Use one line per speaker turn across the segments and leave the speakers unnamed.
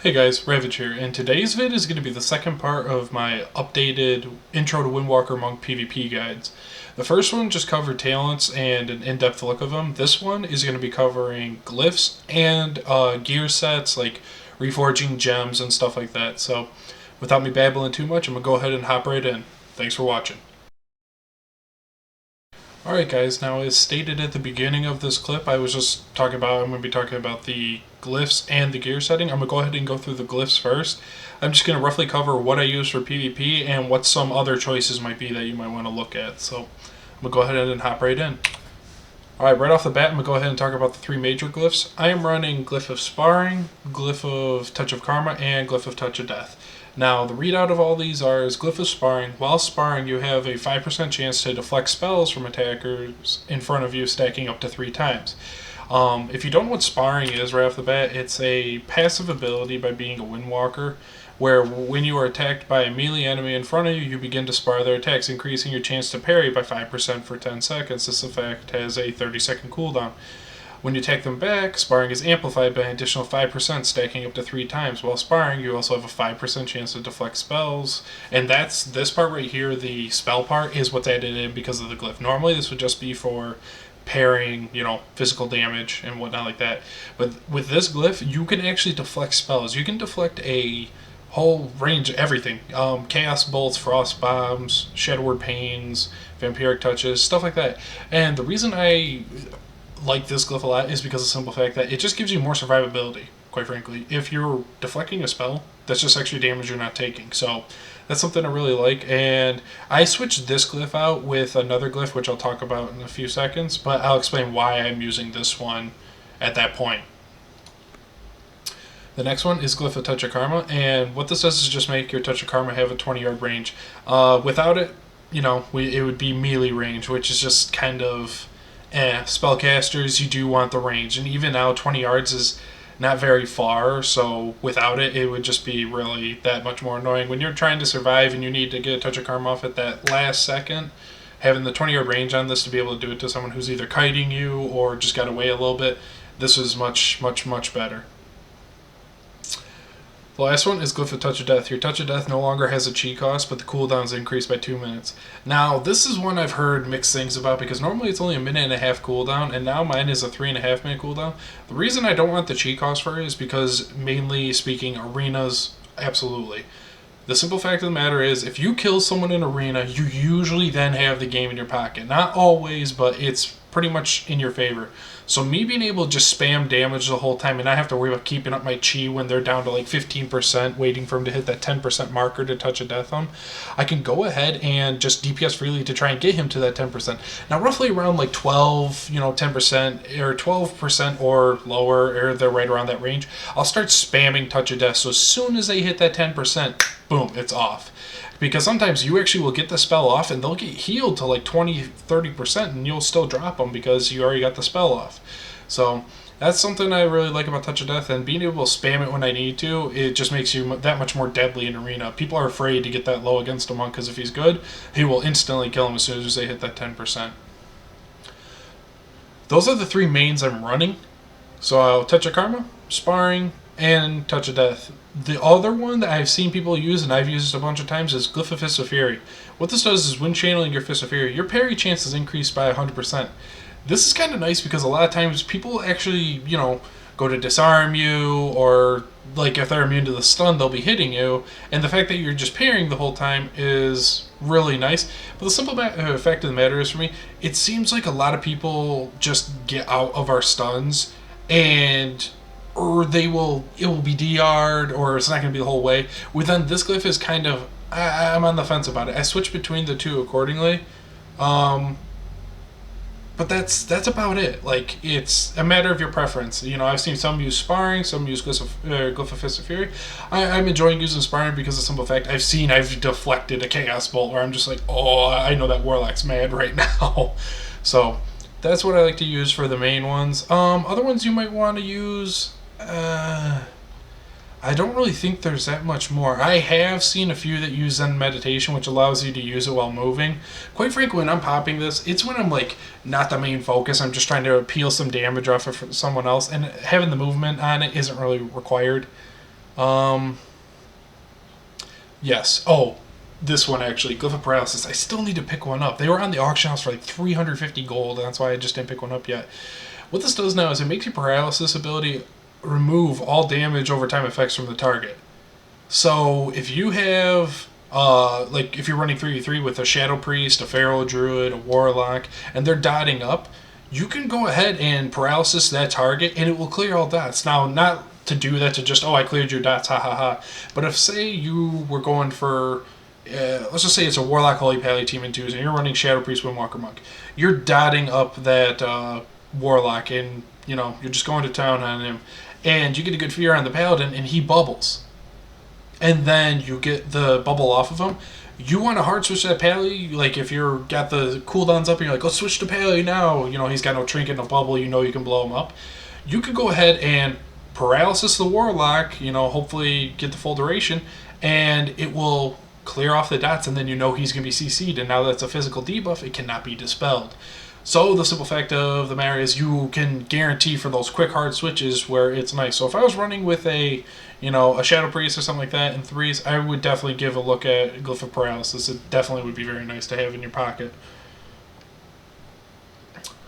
Hey guys, Ravedge here, and today's vid is going to be the second part of my updated Intro to Windwalker Monk PvP guides. The first one just covered talents and an in-depth look of them. This one is going to be covering glyphs and gear sets like reforging gems and stuff like that. So without me babbling too much, I'm going to go ahead and hop right in. Thanks for watching. Alright guys, now as stated at the beginning of this clip, I'm going to be talking about the glyphs and the gear setting. I'm going to go ahead and go through the glyphs first. I'm just going to roughly cover what I use for PvP and what some other choices might be that you might want to look at. So I'm going to go ahead and hop right in. Alright, right off the bat, I'm going to go ahead and talk about the three major glyphs. I am running Glyph of Sparring, Glyph of Touch of Karma, and Glyph of Touch of Death. Now, the readout of all these is Glyph of Sparring. While sparring, you have a 5% chance to deflect spells from attackers in front of you, stacking up to 3 times. If you don't know what sparring is right off the bat, it's a passive ability by being a Windwalker, where when you are attacked by a melee enemy in front of you, you begin to spar their attacks, increasing your chance to parry by 5% for 10 seconds. This effect has a 30-second cooldown. When you attack them back, sparring is amplified by an additional 5%, stacking up to 3 times. While sparring, you also have a 5% chance to deflect spells. And that's this part right here, the spell part, is what's added in because of the glyph. Normally this would just be for parrying, physical damage and whatnot like that. But with this glyph, you can actually deflect spells. You can deflect a whole range of everything. Chaos bolts, frost bombs, shadowward pains, vampiric touches, stuff like that. And the reason I like this glyph a lot is because of the simple fact that it just gives you more survivability, quite frankly. If you're deflecting a spell, that's just extra damage you're not taking. So that's something I really like, and I switched this glyph out with another glyph, which I'll talk about in a few seconds, but I'll explain why I'm using this one at that point. The next one is Glyph of Touch of Karma, and what this does is just make your Touch of Karma have a 20-yard range. Without it, it would be melee range, which is just kind of spellcasters, you do want the range, and even now 20 yards is not very far, so without it, it would just be really that much more annoying. When you're trying to survive and you need to get a Touch of Karma off at that last second, having the 20-yard range on this to be able to do it to someone who's either kiting you or just got away a little bit, this is much, much, much better. The last one is Glyph of Touch of Death. Your Touch of Death no longer has a chi cost, but the cooldown is increased by 2 minutes. Now, this is one I've heard mixed things about, because normally it's only a 1.5 minute cooldown, and now mine is a 3.5 minute cooldown. The reason I don't want the chi cost for it is because, mainly speaking, arenas, absolutely. The simple fact of the matter is, if you kill someone in arena, you usually then have the game in your pocket. Not always, but it's pretty much in your favor. So me being able to just spam damage the whole time and not have to worry about keeping up my chi when they're down to like 15%, waiting for them to hit that 10% marker to touch a death on, I can go ahead and just DPS freely to try and get him to that 10%. Now roughly around like 12, 10% or 12% or lower, or they're right around that range, I'll start spamming Touch of Death. So as soon as they hit that 10%, boom, it's off. Because sometimes you actually will get the spell off and they'll get healed to like 20-30% and you'll still drop them because you already got the spell off. So that's something I really like about Touch of Death, and being able to spam it when I need to, it just makes you that much more deadly in arena. People are afraid to get that low against a monk because if he's good, he will instantly kill him as soon as they hit that 10%. Those are the 3 mains I'm running. So Touch of Karma, Sparring, and Touch of Death. The other one that I've seen people use, and I've used a bunch of times, is Glyph of Fist of Fury. What this does is when channeling your Fist of Fury, your parry chance is increased by 100%. This is kind of nice because a lot of times people actually, go to disarm you, or like if they're immune to the stun, they'll be hitting you, and the fact that you're just parrying the whole time is really nice. But the simple fact of the matter is, for me, it seems like a lot of people just get out of our stuns and or it will be DR'd, or it's not going to be the whole way. Then this glyph is kind of, I'm on the fence about it. I switch between the two accordingly. But that's about it. Like, it's a matter of your preference. I've seen some use Sparring, some use Glyph of Fist of Fury. I'm enjoying using Sparring because of the simple fact I've deflected a Chaos Bolt where I'm just like, oh, I know that Warlock's mad right now. So that's what I like to use for the main ones. Other ones you might want to use, I don't really think there's that much more. I have seen a few that use Zen Meditation, which allows you to use it while moving. Quite frankly, when I'm popping this, it's when I'm like not the main focus. I'm just trying to peel some damage off of someone else, and having the movement on it isn't really required. Um, yes. Oh, this one actually, Glyph of Paralysis. I still need to pick one up. They were on the auction house for like 350 gold, and that's why I just didn't pick one up yet. What this does now is it makes your paralysis ability remove all damage over time effects from the target. So if you have, like if you're running 3v3 with a Shadow Priest, a Feral Druid, a Warlock, and they're dotting up, you can go ahead and paralysis that target and it will clear all dots. Now, not to do that to just, oh, I cleared your dots, ha ha ha. But if, say, you were going for, let's just say it's a Warlock Holy Pally team in twos and you're running Shadow Priest, Windwalker Monk, you're dotting up that Warlock and, you know, you're just going to town on him. And you get a good fear on the Paladin and he bubbles. And then you get the bubble off of him. You want to hard switch that Pally, like if you're got the cooldowns up and you're like, let's switch to Pally now. You know, he's got no trinket, no bubble, you know you can blow him up. You could go ahead and paralysis the Warlock, you know, hopefully get the full duration, and it will clear off the dots, and then you know he's going to be CC'd, and now that's a physical debuff, it cannot be dispelled. So the simple fact of the matter is you can guarantee for those quick hard switches where it's nice. So if I was running with a, you know, a Shadow Priest or something like that in threes, I would definitely give a look at Glyph of Paralysis. It definitely would be very nice to have in your pocket.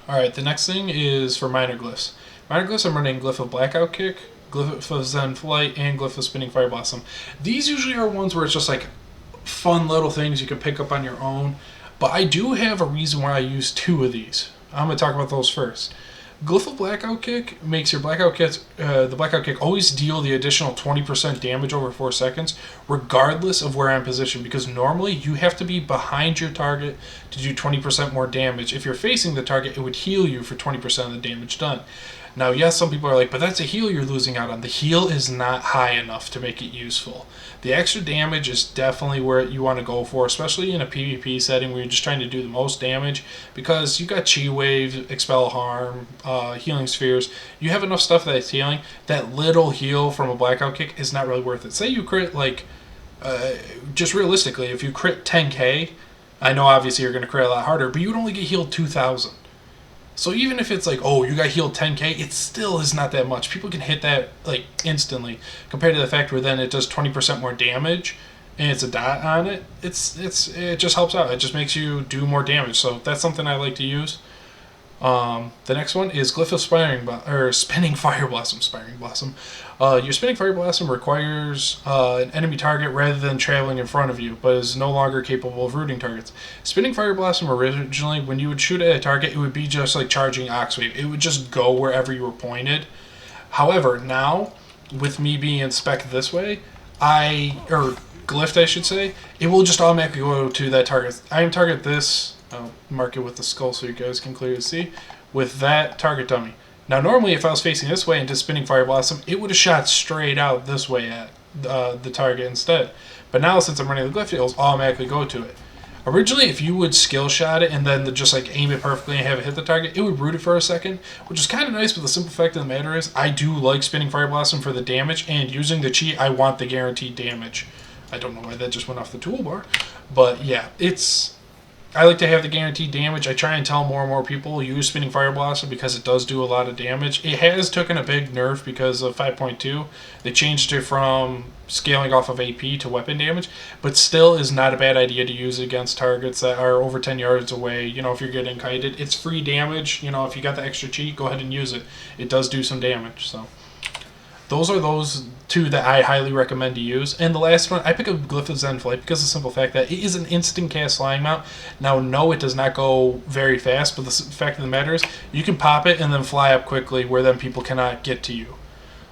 Alright, the next thing is for minor glyphs. Minor glyphs, I'm running Glyph of Blackout Kick, Glyph of Zen Flight, and Glyph of Spinning Fire Blossom. These usually are ones where it's just like fun little things you can pick up on your own. But I do have a reason why I use two of these. I'm going to talk about those first. Glyph of Blackout Kick makes your the Blackout Kick always deal the additional 20% damage over 4 seconds, regardless of where I'm positioned, because normally you have to be behind your target to do 20% more damage. If you're facing the target, it would heal you for 20% of the damage done. Now, yes, some people are like, but that's a heal you're losing out on. The heal is not high enough to make it useful. The extra damage is definitely where you want to go for, especially in a PvP setting where you're just trying to do the most damage, because you got Chi Wave, Expel Harm, Healing Spheres. You have enough stuff that's healing. That little heal from a Blackout Kick is not really worth it. Say you crit, like, just realistically, if you crit 10k, I know obviously you're going to crit a lot harder, but you would only get healed 2,000. So even if it's like, oh, you got healed 10k, it still is not that much. People can hit that like instantly, compared to the fact where then it does 20% more damage, and it's a dot on it. It just helps out. It just makes you do more damage. So that's something I like to use. The next one is Glyph of Spinning Fire Blossom. Your Spinning Fire Blossom requires an enemy target rather than traveling in front of you, but is no longer capable of rooting targets. Spinning Fire Blossom originally, when you would shoot at a target, it would be just like charging Oxwave. It would just go wherever you were pointed. However, now, with me being in spec this way, glyphed I should say, it will just automatically go to that target. I am target this. I'll mark it with the skull so you guys can clearly see, with that target dummy. Now normally if I was facing this way into Spinning Fire Blossom, it would have shot straight out this way at the target instead. But now since I'm running the glyph, it'll automatically go to it. Originally if you would skill shot it and then just like aim it perfectly and have it hit the target, it would root it for a second, which is kind of nice, but the simple fact of the matter is I do like Spinning Fire Blossom for the damage, and using the cheat I want the guaranteed damage. I don't know why that just went off the toolbar, but yeah, I like to have the guaranteed damage. I try and tell more and more people use Spinning Fire Blossom because it does do a lot of damage. It has taken a big nerf because of 5.2. They changed it from scaling off of AP to weapon damage, but still is not a bad idea to use it against targets that are over 10 yards away. You know, if you're getting kited, it's free damage. You know, if you got the extra cheat, go ahead and use it. It does do some damage, so those are those two that I highly recommend to use. And the last one, I pick up Glyph of Zen Flight because of the simple fact that it is an instant cast flying mount. Now, no, it does not go very fast, but the fact of the matter is you can pop it and then fly up quickly where then people cannot get to you.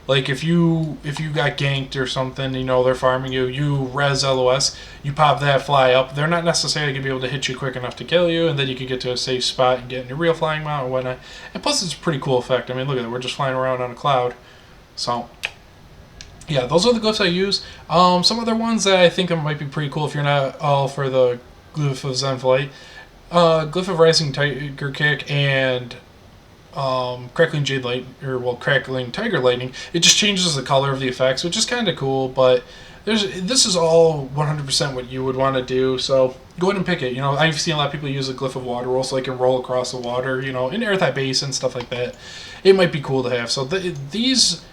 Like if you got ganked or something, you know, they're farming you, you res LOS, you pop that fly up, they're not necessarily going to be able to hit you quick enough to kill you, and then you can get to a safe spot and get in your real flying mount or whatnot. And plus it's a pretty cool effect. I mean, look at it, we're just flying around on a cloud. So yeah, those are the glyphs I use. Some other ones that I think might be pretty cool if you're not all for the Glyph of Zen Flight. Glyph of Rising Tiger Kick and Crackling Tiger Lightning. It just changes the color of the effects, which is kind of cool, but this is all 100% what you would want to do, so go ahead and pick it. You know, I've seen a lot of people use a Glyph of Water Roll so they can roll across the water, you know, in Earthite Basin and stuff like that. It might be cool to have. So these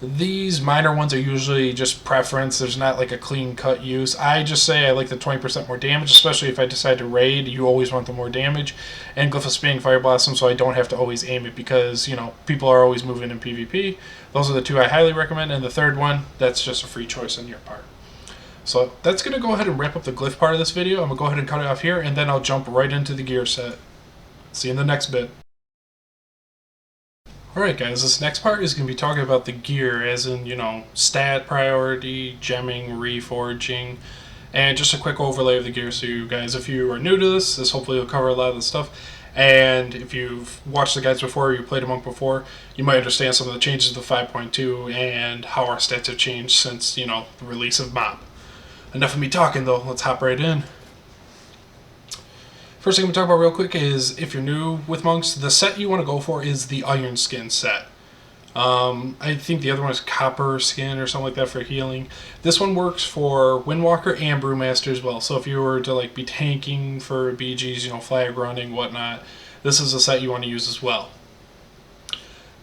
These minor ones are usually just preference. There's not like a clean cut use. I just say I like the 20% more damage, especially if I decide to raid. You always want the more damage. And Glyphs being Fire Blossom, so I don't have to always aim it because, you know, people are always moving in PvP. Those are the two I highly recommend. And the third one, that's just a free choice on your part. So that's going to go ahead and wrap up the glyph part of this video. I'm going to go ahead and cut it off here, and then I'll jump right into the gear set. See you in the next bit. Alright guys, this next part is going to be talking about the gear, as in, you know, stat priority, gemming, reforging, and just a quick overlay of the gear. So you guys, if you are new to this hopefully will cover a lot of the stuff. And if you've watched the guides before, or you played Among before, you might understand some of the changes to 5.2 and how our stats have changed since, you know, the release of MOB. Enough of me talking though, let's hop right in. First thing I'm going to talk about real quick is, if you're new with monks, the set you want to go for is the Iron Skin set. I think the other one is Copper Skin or something like that for healing. This one works for Windwalker and Brewmaster as well. So if you were to like be tanking for BGs, you know, flag running, whatnot, this is a set you want to use as well.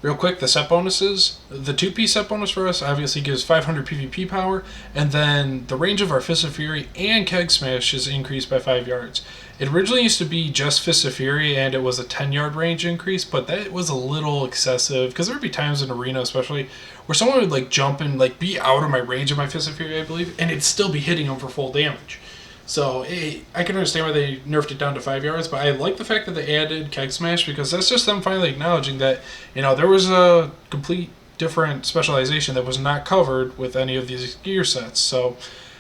Real quick, the set bonuses. The 2-piece set bonus for us obviously gives 500 PvP power, and then the range of our Fist of Fury and Keg Smash is increased by 5 yards. It originally used to be just Fist of Fury, and it was a 10-yard range increase, but that was a little excessive, because there would be times in Arena especially, where someone would like jump and like be out of my range of my Fist of Fury, I believe, and it'd still be hitting them for full damage. So I can understand why they nerfed it down to 5 yards, but I like the fact that they added Keg Smash, because that's just them finally acknowledging that, you know, there was a complete different specialization that was not covered with any of these gear sets. So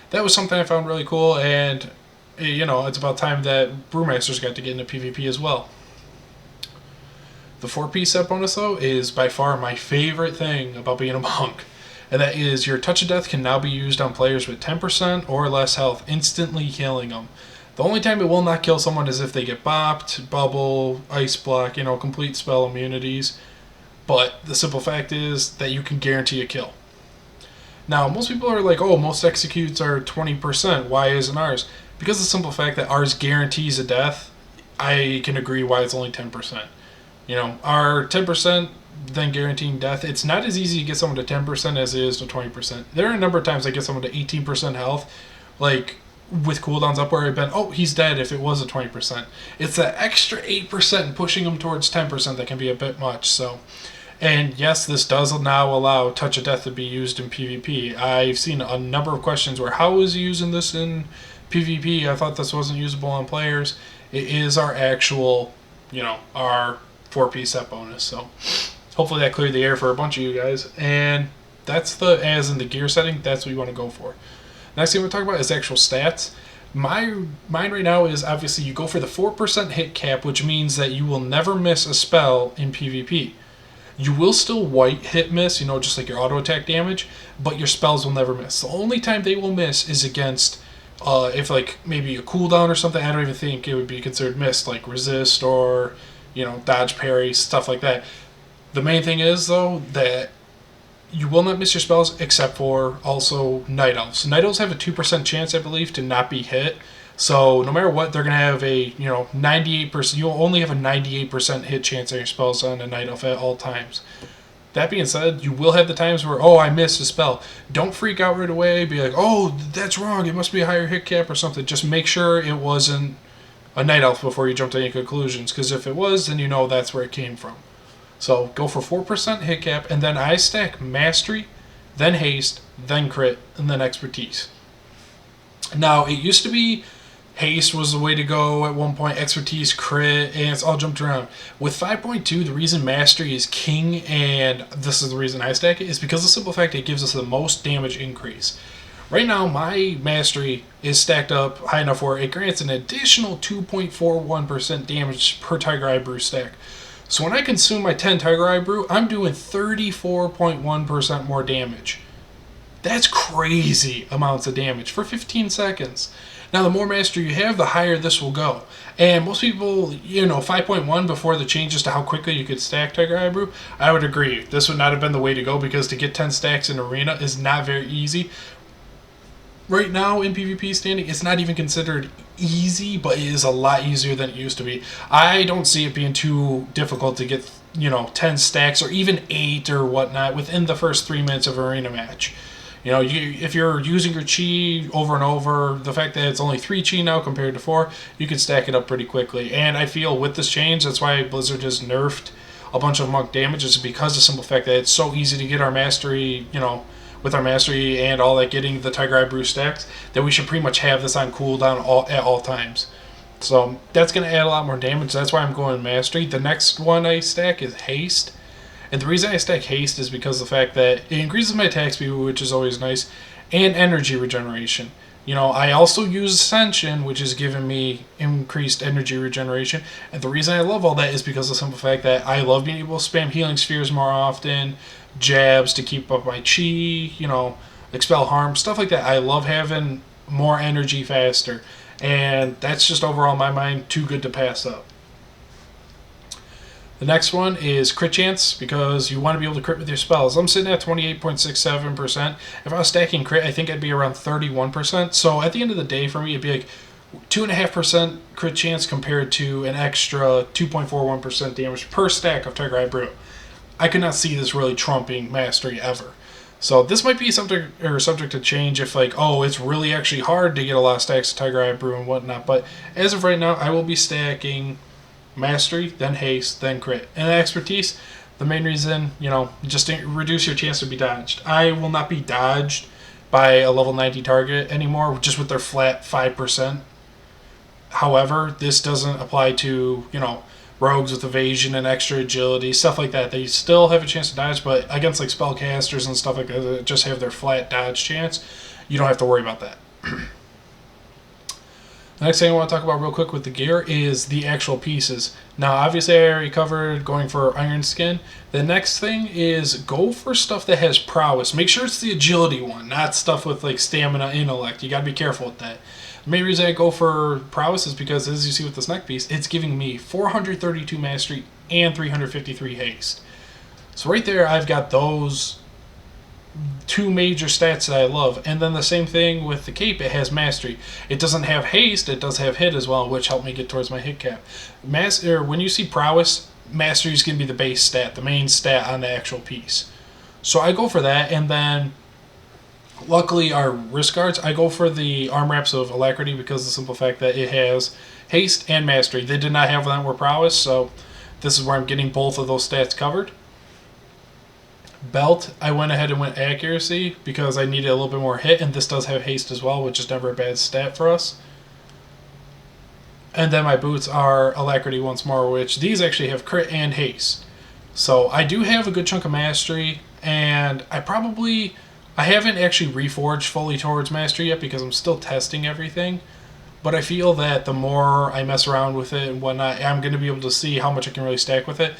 that was something I found really cool, and, you know, it's about time that Brewmasters got to get into PvP as well. The 4-piece set bonus, though, is by far my favorite thing about being a monk. And that is, your Touch of Death can now be used on players with 10% or less health, instantly killing them. The only time it will not kill someone is if they get bopped, bubble, ice block, you know, complete spell immunities. But the simple fact is that you can guarantee a kill. Now, most people are like, oh, most executes are 20%, why isn't ours? Because of the simple fact that ours guarantees a death, I can agree why it's only 10%. You know, our 10%, then guaranteeing death, it's not as easy to get someone to 10% as it is to 20%. There are a number of times I get someone to 18% health, like with cooldowns up where I've been, oh, he's dead if it was a 20%. It's that extra 8% pushing them towards 10% that can be a bit much. So, and yes, this does now allow Touch of Death to be used in PvP. I've seen a number of questions where, how is he using this in PvP? I thought this wasn't usable on players. It is our actual, you know, our 4-piece set bonus. So hopefully that cleared the air for a bunch of you guys. And that's the, as in the gear setting, that's what you want to go for. Next thing we're talking about is actual stats. Mine right now is obviously you go for the 4% hit cap, which means that you will never miss a spell in PvP. You will still white hit miss, you know, just like your auto attack damage, but your spells will never miss. The only time they will miss is against, if like maybe a cooldown or something. I don't even think it would be considered missed, like resist or, you know, dodge, parry, stuff like that. The main thing is, though, that you will not miss your spells except for also Night Elves. Night Elves have a 2% chance, I believe, to not be hit. So no matter what, they're going to have a, you know, 98%. You'll only have a 98% hit chance on your spells on a Night Elf at all times. That being said, you will have the times where, oh, I missed a spell. Don't freak out right away. Be like, oh, that's wrong. It must be a higher hit cap or something. Just make sure it wasn't a Night Elf before you jump to any conclusions. Because if it was, then you know that's where it came from. So go for 4% hit cap, and then I stack Mastery, then Haste, then Crit, and then Expertise. Now, it used to be Haste was the way to go at one point, Expertise, Crit, and it's all jumped around. With 5.2, the reason Mastery is king, and this is the reason I stack it, is because of the simple fact it gives us the most damage increase. Right now, my Mastery is stacked up high enough where it grants an additional 2.41% damage per Tiger Eye Brew stack. So when I consume my 10 Tiger Eye Brew, I'm doing 34.1% more damage. That's crazy amounts of damage for 15 seconds. Now, the more mastery you have, the higher this will go. And most people, you know, 5.1 before the changes to how quickly you could stack Tiger Eye Brew, I would agree. This would not have been the way to go, because to get 10 stacks in Arena is not very easy. Right now in PvP standing, it's not even considered easy, but it is a lot easier than it used to be. I don't see it being too difficult to get 10 stacks or even 8 or whatnot within the first 3 minutes of an arena match. If you're using your chi over and over, the fact that it's only 3 chi now compared to 4, you can stack it up pretty quickly. And I feel with this change, that's why Blizzard has nerfed a bunch of monk damage, is because of the simple fact that it's so easy to get our mastery, with our mastery and all that, getting the Tiger Eye Brew stacks, that we should pretty much have this on cooldown at all times. So that's going to add a lot more damage. That's why I'm going mastery. The next one I stack is haste. And the reason I stack haste is because of the fact that it increases my attack speed, which is always nice, and energy regeneration. I also use Ascension, which is giving me increased energy regeneration. And the reason I love all that is because of the simple fact that I love being able to spam healing spheres more often, jabs to keep up my chi, expel harm, stuff like that. I love having more energy faster. And that's just overall, in my mind, too good to pass up. The next one is crit chance, because you want to be able to crit with your spells. I'm sitting at 28.67%. If I was stacking crit, I think I'd be around 31%. So at the end of the day, for me, it'd be like 2.5% crit chance compared to an extra 2.41% damage per stack of Tiger Eye Brew. I could not see this really trumping mastery ever. So this might be something or subject to change if it's really actually hard to get a lot of stacks of Tiger Eye Brew and whatnot. But as of right now, I will be stacking mastery, then haste, then crit. And expertise, the main reason, just to reduce your chance to be dodged. I will not be dodged by a level 90 target anymore, just with their flat 5%. However, this doesn't apply to, rogues with evasion and extra agility, stuff like that. They still have a chance to dodge, but against spellcasters and stuff like that, that just have their flat dodge chance, you don't have to worry about that. The next thing I want to talk about real quick with the gear is the actual pieces. Now, obviously, I already covered going for Iron Skin. The next thing is go for stuff that has prowess. Make sure it's the agility one, not stuff with stamina, intellect. You got to be careful with that. The main reason I go for prowess is because, as you see with this neck piece, it's giving me 432 mastery and 353 haste. So right there, I've got those 2 major stats that I love. And then the same thing with the cape, it has mastery. It doesn't have haste, it does have hit as well, which helped me get towards my hit cap. When you see prowess, mastery is going to be the base stat, the main stat on the actual piece. So I go for that, and then luckily our wrist guards, I go for the arm wraps of Alacrity because of the simple fact that it has haste and mastery. They did not have that were prowess, so this is where I'm getting both of those stats covered. Belt, I went ahead and went accuracy because I needed a little bit more hit, and this does have haste as well, which is never a bad stat for us. And then my boots are Alacrity once more, which these actually have crit and haste. So I do have a good chunk of mastery, and I haven't actually reforged fully towards mastery yet because I'm still testing everything. But I feel that the more I mess around with it and whatnot, I'm going to be able to see how much I can really stack with it.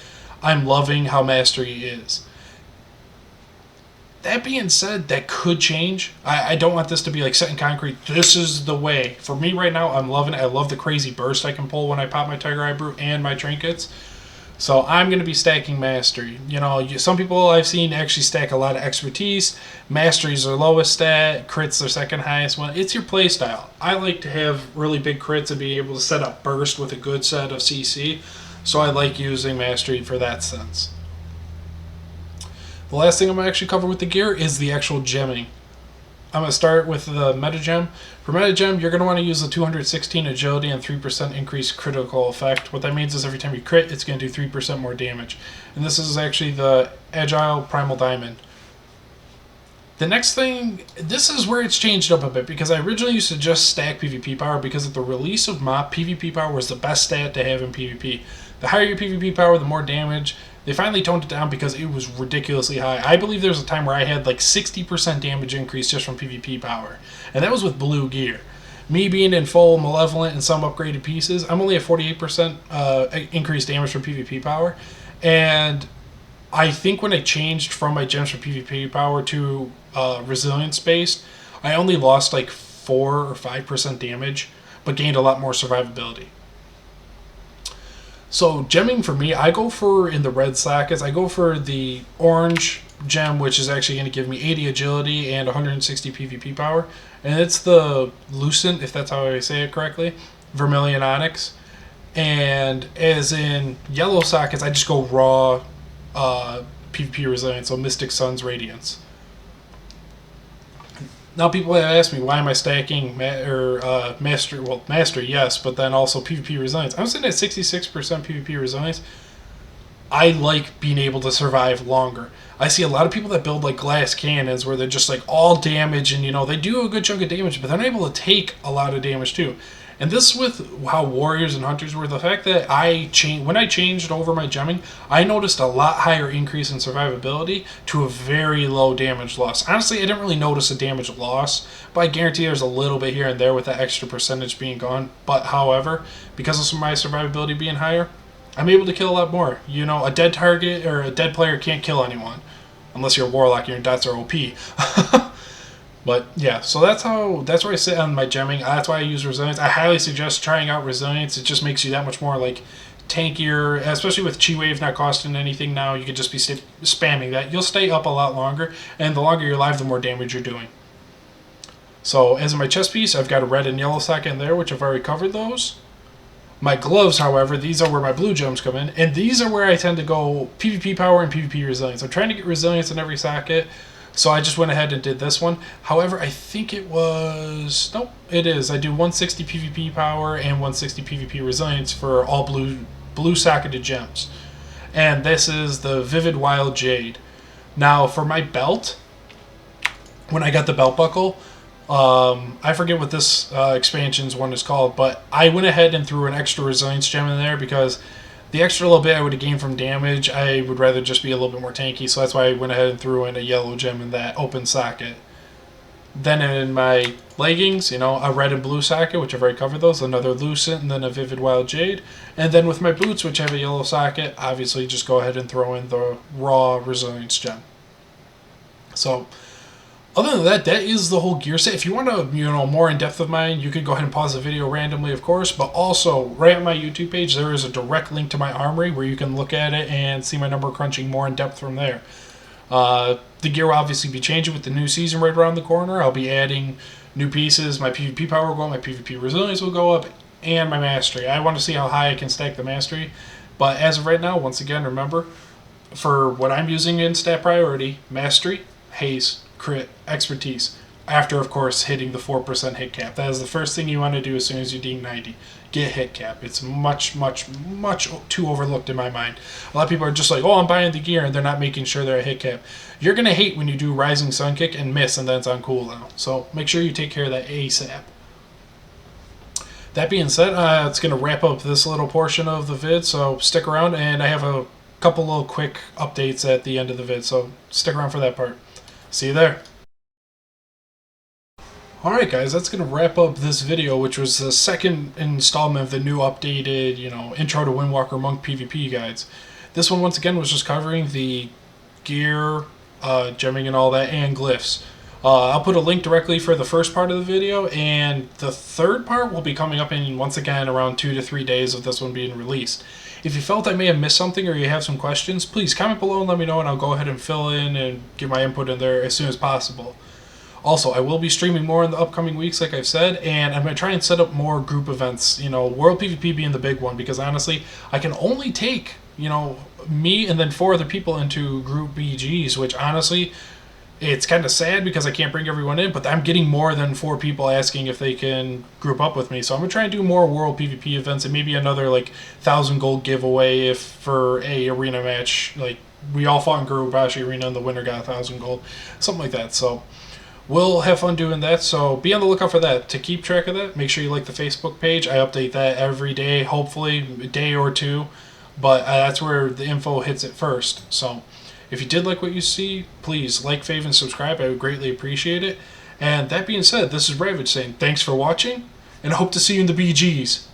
I'm loving how mastery is. That being said, that could change. I don't want this to be set in concrete. This is the way. For me right now, I'm loving it. I love the crazy burst I can pull when I pop my Tiger Eye Brew and my trinkets. So I'm going to be stacking mastery. Some people I've seen actually stack a lot of expertise. Mastery is their lowest stat. Crit's their second highest one. It's your playstyle. I like to have really big crits and be able to set up burst with a good set of CC. So I like using mastery for that sense. The last thing I'm going to actually cover with the gear is the actual gemming. I'm going to start with the meta gem. For meta gem, you're going to want to use the 216 agility and 3% increased critical effect. What that means is every time you crit, it's going to do 3% more damage. And this is actually the Agile Primal Diamond. The next thing, this is where it's changed up a bit, because I originally used to just stack PvP power because at the release of MOP, PvP power was the best stat to have in PvP. The higher your PvP power, the more damage. They finally toned it down because it was ridiculously high. I believe there was a time where I had 60% damage increase just from PvP power. And that was with blue gear. Me being in full Malevolent and some upgraded pieces, I'm only at 48% increased damage from PvP power. And I think when I changed from my gems for PvP power to resilience based, I only lost 4 or 5% damage, but gained a lot more survivability. So gemming for me, I go for, in the red sockets, I go for the orange gem, which is actually going to give me 80 agility and 160 PvP power. And it's the Lucent, if that's how I say it correctly, Vermilion Onyx. And as in yellow sockets, I just go raw PvP resilience, so Mystic Sun's Radiance. Now people have asked me, why am I stacking Mastery? Well, Mastery, yes, but then also PvP Resilience. I'm sitting at 66% PvP Resilience. I like being able to survive longer. I see a lot of people that build like glass cannons where they're just like all damage and, you know, they do a good chunk of damage, but they're not able to take a lot of damage too. And this with how warriors and hunters were, the fact that when I changed over my gemming, I noticed a lot higher increase in survivability to a very low damage loss. Honestly, I didn't really notice a damage loss, but I guarantee there's a little bit here and there with that extra percentage being gone. But however, because of my survivability being higher, I'm able to kill a lot more. You know, a dead target or a dead player can't kill anyone. Unless you're a warlock and your dots are OP. But yeah, so that's where I sit on my gemming. That's why I use resilience. I highly suggest trying out resilience. It just makes you that much more like tankier, especially with Chi Wave not costing anything now. You could just be spamming that. You'll stay up a lot longer, and the longer you're alive, the more damage you're doing. So as in my chest piece, I've got a red and yellow socket in there, which I've already covered those. My gloves, however, these are where my blue gems come in, and these are where I tend to go PvP power and PvP resilience. I'm trying to get resilience in every socket. So I just went ahead and did this one. However, I think it was... Nope, it is. I do 160 PvP power and 160 PvP resilience for all blue socketed gems. And this is the Vivid Wild Jade. Now, for my belt, when I got the belt buckle, I forget what this expansion's one is called, but I went ahead and threw an extra resilience gem in there because the extra little bit I would have gained from damage, I would rather just be a little bit more tanky, so that's why I went ahead and threw in a yellow gem in that open socket. Then in my leggings, you know, a red and blue socket, which I've already covered those, another Lucent, and then a Vivid Wild Jade. And then with my boots, which have a yellow socket, obviously just go ahead and throw in the raw resilience gem. So other than that, that is the whole gear set. If you want to, you know, more in depth of mine, you can go ahead and pause the video randomly, of course. But also, right on my YouTube page, there is a direct link to my armory where you can look at it and see my number crunching more in depth from there. The gear will obviously be changing with the new season right around the corner. I'll be adding new pieces. My PvP power will go up, my PvP resilience will go up, and my mastery. I want to see how high I can stack the mastery. But as of right now, once again, remember, for what I'm using in stat priority, mastery, haste, crit, expertise, after of course hitting the 4% hit cap. That is the first thing you want to do as soon as you deem 90. Get hit cap. It's much too overlooked in my mind. A lot of people are just like, oh, I'm buying the gear, and they're not making sure they're at hit cap. You're going to hate when you do Rising Sun Kick and miss and then it's on cooldown. So make sure you take care of that ASAP. That being said, it's going to wrap up this little portion of the vid, so stick around, and I have a couple little quick updates at the end of the vid, so stick around for that part. See you there. Alright guys, that's going to wrap up this video, which was the second installment of the new updated, you know, Intro to Windwalker Monk PvP guides. This one, once again, was just covering the gear, gemming and all that, and glyphs. I'll put a link directly for the first part of the video, and the third part will be coming up in, once again, around 2 to 3 days of this one being released. If you felt I may have missed something or you have some questions, please comment below and let me know, and I'll go ahead and fill in and give my input in there as soon as possible. Also, I will be streaming more in the upcoming weeks, like I've said, and I'm going to try and set up more group events, you know, World PvP being the big one, because honestly, I can only take, you know, me and then 4 other people into group BGs, which honestly, it's kind of sad because I can't bring everyone in, but I'm getting more than 4 people asking if they can group up with me. So I'm going to try and do more World PvP events and maybe another, like, 1,000 gold giveaway if for a arena match. Like, we all fought in Gurubashi Arena and the winner got 1,000 gold. Something like that. So we'll have fun doing that. So be on the lookout for that. To keep track of that, make sure you like the Facebook page. I update that every day, hopefully a day or two. But that's where the info hits it first. So if you did like what you see, please like, fave, and subscribe. I would greatly appreciate it. And that being said, this is Ravedge saying thanks for watching, and I hope to see you in the BGs.